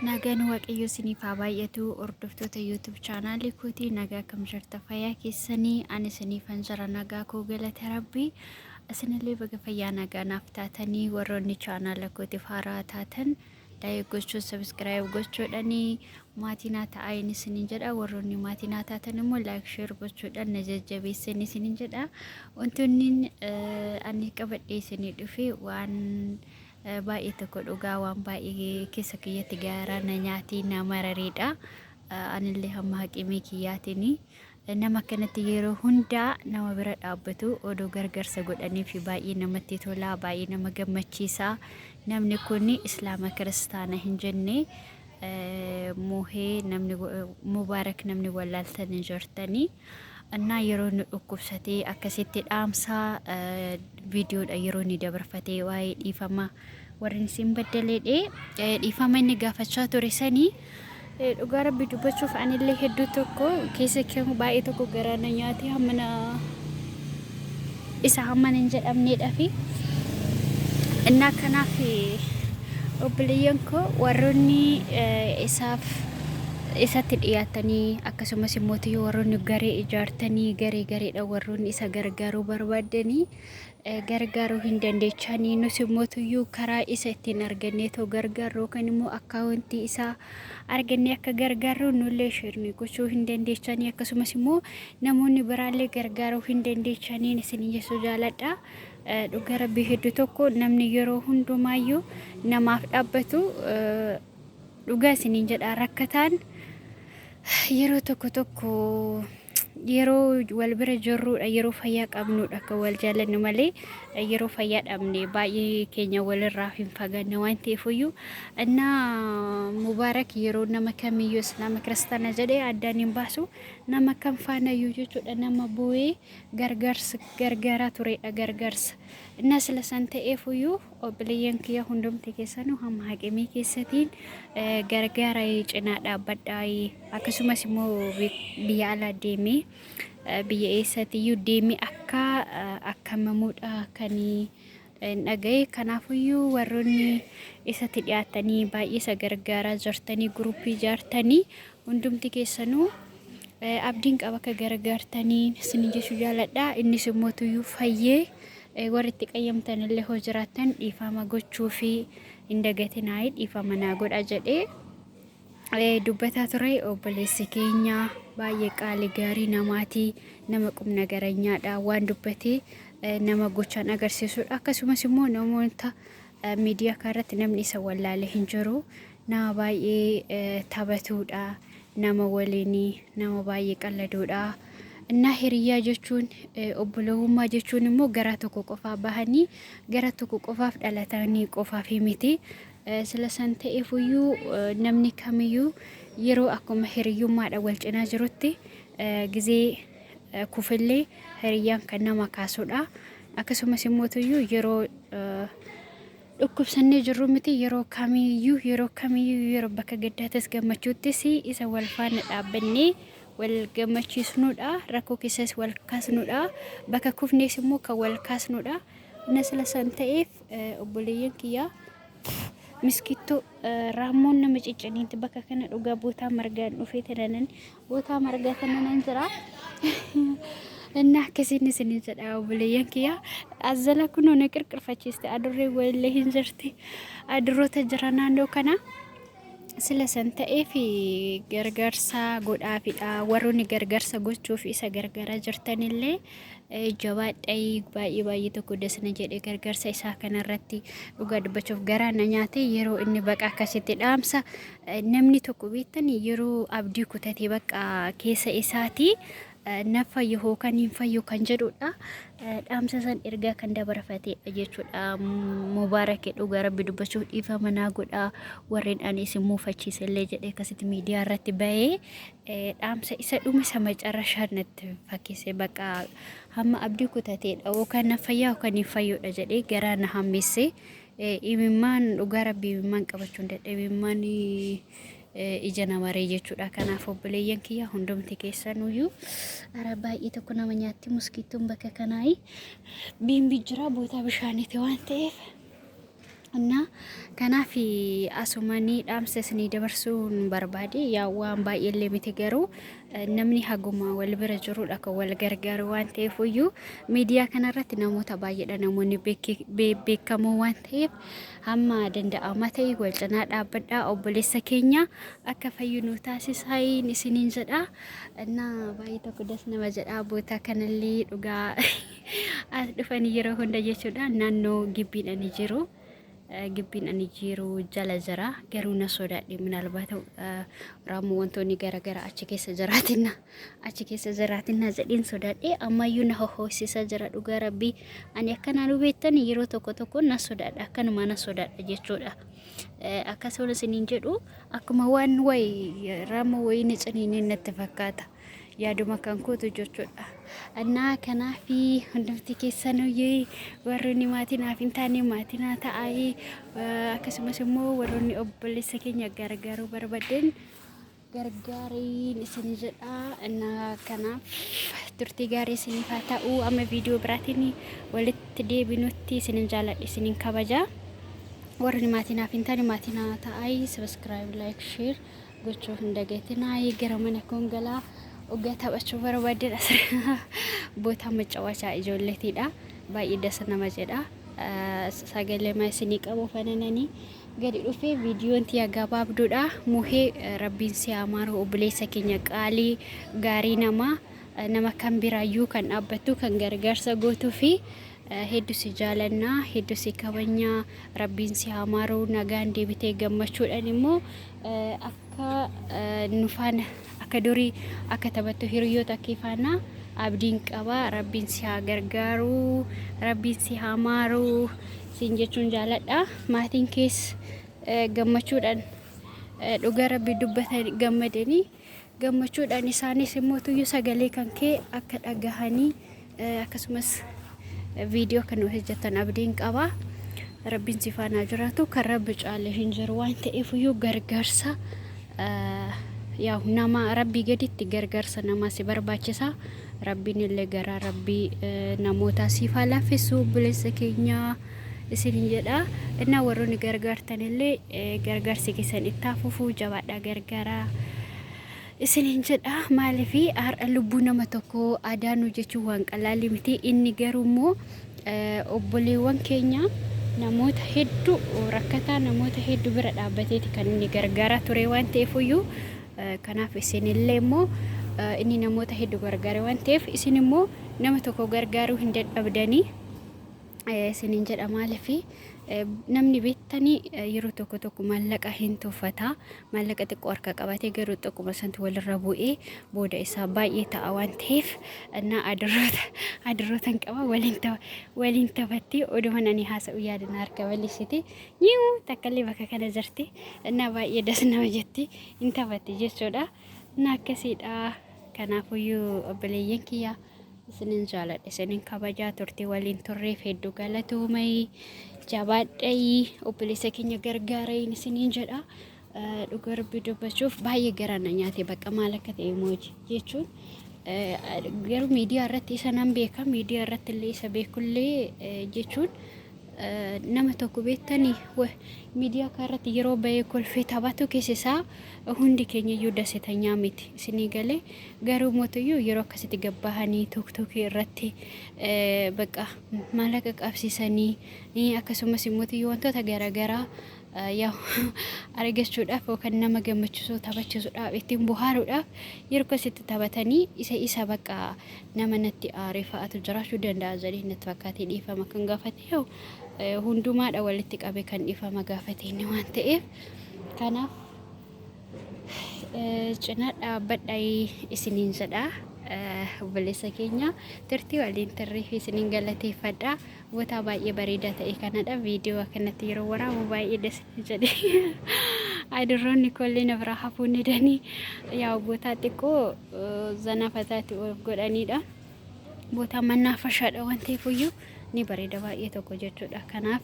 Nagaan waaqayyo isiniif haa baay'atu hordoftoota YouTube chaanaalii kootii nagaa kam jirta fayyaa keessanii ani isiniifan jira nagaa koo galata rabbii isinillee baga fayyaa nagaa naaf taatanii warroonni chaanaala kootiif haaraa taatan laayik gochuu sabskiraayib gochuudhanii maatii naa ta'aa isiniin jedha warroonni maatii naa taatan immoo laayik sheer gochuudhaan na jajjabeessan isiniin jedha wantoonni ani qabadhee isinii dhufe waan baay'ee tokko dhugaa waan baay'ee keessa kiyyatti gaaraa na nyaatii na marareedha anillee hamma haqimee kiyyaatini nama kanatti yeroo hundaa nama bira dhaabbatu odoo gargarsa godhanii fi baay'ee namatti tola baay'ee nama gammachiisa namni kun islaama kiristaana hin jenne muhee namni mubaarak namni walaaltan jirtanii እና የሮን ኡኩብሰቴ አከሲት ዳምሳ ቪዲዮ የሮን ይደብርፈቴ ዋይ ዲፈማ ወርን ሲምበደለዴ ዲፈማ ንጋፈቻ ቶሪሰኒ ዱጋራ ቢዱበቹፍ አንለ ሄዱ ተኮ ኬሰከሙ ባይ ተኮ ገራነኛቲ አመና ኢሳ አመን እንጀዳምኔ ዳፊ እና ከናፊ ኦብሊየንኮ ወሮኒ ኢሳፍ isatti dhiyaatanii akkasumas immoo warroonni garee ijaartanii garee warroonni isa gargaaruu barbaadanii gargaaruu hin dandeechanii nus immoo karaa isa ittiin argannee too gargaaruu kan immoo akkaawuntii isaa argannee akka gargaaruu nullee shirni gochuu hin dandeechanii akkasumas immoo namoonni biraallee gargaaruu hin dandeechanii isin Yesuus jaaladha dhugaa rabbii hedduu tokko namni yeroo hundumaayyuu namaaf dhaabbatu dhugaa isiniin jedha rakkataan yeroo tokko yeroo wal bira jirruudha yeroo fayyaa qabnuudha akka wal jaalannu malee yeroo fayyaa dhabne baay'ee keenya walirraa hin fagaanne waan ta'eefuyyuu እና ሙባረክ yeroo nama kamiyyuu islaama kiristaana jedhee addaan hin baasu nama kam faanayyuu jechuudha nama bu'ee gargaaraa turedha gargaarsa እና ስለሳን ta'eefuyyuu obboleeyyan kiyya hundumti keessanuu hamma haqimee keessatiin gargaara cinaa dhaabbadhaa akkasumas immoo biyya alaa deemee biyya eessatiyyuu deemee akkamamuudha kan dhagaye kanaafuyyuu warroonni isatti dhiyaatanii baay'ee isa gargaaraa jirtanii gruupii ijaartanii hundumti keessanuu abdiin qaba akka gargaartanii isin jechuu jaaladha innis immoo tuyyuu fayyee warritti qayyamtan illee hoo jiraatan dhiifama gochuu fi indagatinaa dhiifama naa godha jedhee dubbataa ture obboleessi keenya baay'ee qaalii gaarii namaatii nama qubna garanyaadha waan dubbatee nama gochaan agarsiisudha akkasumas immoo namoota miidiyaa kanarratti namni isa wallaale hin jiru nama baay'ee taphatuudha nama waliin nama baay'ee qalladuudha እና ሄሪያ ጀቹን ኦብሎውማ ጀቹን ሞ ገራቶ ቆቆፋ ባህኒ ገራቶ ቆቆፋፍ ዳላታኒ ቆፋፊ ሚቲ ስለሰንተ ኤፉዩ ነምኒ ከሚዩ የሮ አኮመ ሄሪዩ ማዳ ወልጭና ጅሩቲ ጊዜ ኩፍሌ ሄሪያን ከነማ ካሱዳ አከሱመ ሲሞቱዩ የሮ ዱኩብሰኔ ጅሩ ሚቲ የሮ ከሚዩ የሮ በከገዳተስ ገመቹትሲ ኢሰ ወልፋን ዳበኔ والجمعيسنودا ركو كيسس والكاسنودا بكا كوفنيس مو كوالكاسنودا نسلا سانتيف أبوليين كيا مسكتو رامون نمجيجنين تبكا كنا دوغا بوتا مرغان وفيتنن بوتا مرغاتنن انزرا እና ከሲኒ ሲኒ ዘዳ أبوليين كيا أزلا كنو نكر كرفاتشيست أدوري ولا هنزرتي أدورو تجرانا ندو كنا ስለሰን ta'eef gargaarsa godhaafidha warroonni gargaarsa gochuuf isa gargaara jirtanillee jabaadhay baay'ee tokko desna jedhe gargaarsa isaa kanarratti dhugaa dubbachuuf garaa na nyaate yeroo inni baqa akkasitti dhaamsa namni tokko beektani yeroo abdii kutatee baqa keessa isaati nafa yoo kan hin fayyu kan jedhudha dhaamsa san ergaa kan dabarfate jechuudha mubaarak dhugaa rabbi dubbachuuf dhiifama naa godha warreen anis muufachiisellee jedhee akkasitti miidiyaa irratti bahee dhaamsa isa dhume sama carrashaanatti fakkeesse baqa hamma abdii kutateedha yookaan fayyaa yookaan hin fayyudha jedhee garaa na hammeesse imimmaan dhugaa rabbi imimmaan qabachuun dadhabimmaan ijana maree jechuudha kanaaf obboleeyyan kiyya hundumti keessanuyyuu ara baay'ee tokko nama nyaatti muskituun bakka kanaayi biimbi jira boota bishaaniiti waan ta'eef እና ከናፊ አሱማኒ ዳምሰስኒ ደበርሱን በርባዲ ያ ዋን ባየለ ሚተገሩ ነምኒ ሀጉማ ወልበረ ጅሩ ዳከ ወልገርገሩ ዋንቴ ፉዩ ሚዲያ ከነረት ነሞታ ባየደ ነሞኒ ቤከሙ ዋንቴ ሀማ ደንደ አማተይ ወልጨና ዳበዳ ኦቦሌሰ ኬኛ አከፈዩኑ ታሲሳይ ንስኒን ጀዳ እና ባይተ ኩደስ ነመጀዳ ቦታ ከነሊ ዱጋ አስድፈን ይረሁ እንደየቹዳ ናኖ ግቢን ጅሩ ግቢን አንጂሩ ጀለዘራ ገሩና ሶዳዲ ምናልባት ራሙ ወንቶኒ ገረገራ አቺኬሰ ጀራቲና ዘዲን ሶዳዲ አማዩና ሆሆሲሰ ጀራ ዱጋ ረቢ አኒ አከናኑ ቤተን ይሮ ቶኮ ቶኮ ና ሶዳዳ አከን ማና ሶዳዳ ጀቾዳ አከሰውነ ሲኒን ጀዱ አክማ ዋን ወይ ራሙ ወይ ንጽኒን ነተፈካታ ያዱማ ካንኮቱ ጆቾዳ እና ከናፊ እንደምቲ ከሰነው ወሩኒ ማቲና ፊንታኒ ማቲና ታአይ አከስመስሞ ወሩኒ ኦቦሌ ሰከኛ ጋርጋሩ በርበደን ጋርጋሪ ንስንጀዳ እና ከናፍ ቱርቲ ጋሪ ሲኒፋታኡ አመ ቪዲዮ ብራቲኒ ወልት ዴቢኖቲ ሲንጃላ ሲኒን ካባጃ ወሩኒ ማቲና ፊንታኒ ማቲና ታአይ ሰብስክራይብ ላይክ ሼር ጎቾ እንደገትና ይገረመነ ኮንገላ ኦገታ ባቹ በረባደን አስረ ቦታ መጫወቻ ኢጆለቲዳ ባይደሰና ማጀዳ ሳገለ ማይስኒ ቀቦ ፈነነኒ ገዲ ዱፌ ቪዲዮን ቲያ ጋባብዱዳ ሙሄ ረቢን ሲያማሩ ኦብሌሰ ኬኛ ቃሊ ጋሪ ነማ ካምቢራዩ ከን አበቱ ከን ገርጋርሰ ጎቱ ፊ ሄዱ ሲጃለና ሄዱ ሲከበኛ ረቢን ሲያማሩ ነጋን ዴቢቴ ገመቹ ደኒሞ አካ ኑፋነ ከዶሪ አከተበቱ ሂሩዮታ ኪፋና አብዲን ቀባ ረቢን ሲያገርጋሩ ረቢን ሲያማሩ ሲንጀቹን ጃለዳ ማቲን ኬስ ገመቹዳን ዱጋ ረቢ ዱበተ ገመደኒ ገመቹዳን ኢሳኒ ሲሞቱ ሰገሌ ከንኬ አከዳጋሃኒ አከስመስ ቪዲዮ ከኑ ህጀተን አብዲን ቀባ ረቢን ሲፋና ጅራቱ ከረብ ጫለ ሂንጀር ዋንተ ኢፉዩ ገርጋርሳ ያው ናማ ረቢ ገዲት ገርጋርሰ ናማ ሲበርባችሳ ረቢን ለገራ ረቢ ናሞታ ሲፋላ ፊሱ ብለሰከኛ እስሪንጀዳ እና ወሮኒ ገርጋርተንለ ገርጋር ሲከሰን ኢታፉፉ ጀባዳ ገርጋራ እስሪንጀዳ ማለፊ አር ልቡና መተኮ አዳኑ ጀቹ ዋንቀላሊ ምቲ ኢኒ ገሩሞ ኦቦሌወን ኬኛ namoota hedduu rakkataa namoota hedduu bira dhaabbateeti kan inni gargaara ture waan ta'eef iyyuu kanaaf isinillee immoo inni namoota hedduu gargaara waan ta'eef isin immoo nama tokko gargaaruu hin dadhabdanii isinin jedha maalifi namni beektanii yeroo tokko maallaqa hin tuffata maallaqa xiqqoo harka qabatee garuu tokkuma santi walirra bu'ee booda isaa baay'ee ta'a waan ta'eef እና አድሮተን ቀባ ወሊን ተፈቲ ወደሆነ እኔ ሀሳብ ያድና አርከበልሽቲ ይው ተከለ በከከለ ዘርቲ እና ባየ ደስና ወጀቲ እንተፈቲ ጀቾዳ እና ከሲዳ ከናፉዩ ኦብሌየን ኪያ ስንን ጃለደ ስንን ካባጃ ቶርቲ ወሊን ቶሬ ፌዱ ጋለቱ መይ ጃባደይ ኦብሌሰ ከኛ ገርጋረይ ስንን ጀዳ ዱገር ቢዱበቹፍ ባየ ገራናኛቴ በቃ ማለከተ ኢሞጂ ጀቹን ገሩ ሚዲያ ረት ሰናም ቤካ ሚዲያ ረት ለይሰ ቤኩሌ ጀቹን ነመ ተኩ ቤተኒ ወ ሚዲያ ካረት ይሮ በየኮል ፈታባቱ ከሰሳ ሁንዲ ከኛ ይደሰተኛ ሚት ሲኒገለ ገሩ ሞተዩ ይሮ ከሰት ገባሃኒ ቶክቶክ ረት በቃ ማለቀቅ አፍሲሰኒ አከሱመ ሲሞት ይወንቶ ተገረገራ ያው አረገችውዳፍ ወከነ መገመችሱ ታበችሱዳ እቲም ቡሃሩዳ ይርኮ ሲተታበተኒ ኢሳ በቃ ነመነቲ አሪፋቱ ጀራሹ ደንዳ ዘሪነት ፈካቲ ዲፋ መከንጋፈት ያው ሁንዱማ ዳወልቲ ቀበ ከን ዲፋ መጋፈት ነው አንተኤፍ ካና ጭና ዳበዳይ እስኒን ዘዳ ወለሰ ኬኛ ትርቲ ወሊን ተሪፊ ስኒን ገለቴ ፈዳ ቦታ ባየ በሬዳ ተይ ከነዳ ቪዲዮ ከነት ይሮወራ ባየ ደስ ጀዲ አይድሮን ኒኮሊ ነብራ ሀፉን ደኒ ያው ቦታ ጥቆ ዘና ፈታቲ ጎዳኒዳ ቦታ መናፈሻ ዳ ወንቴ ፉዩ ኒ በሬዳ ባየ ተቆጀቹዳ ከናፍ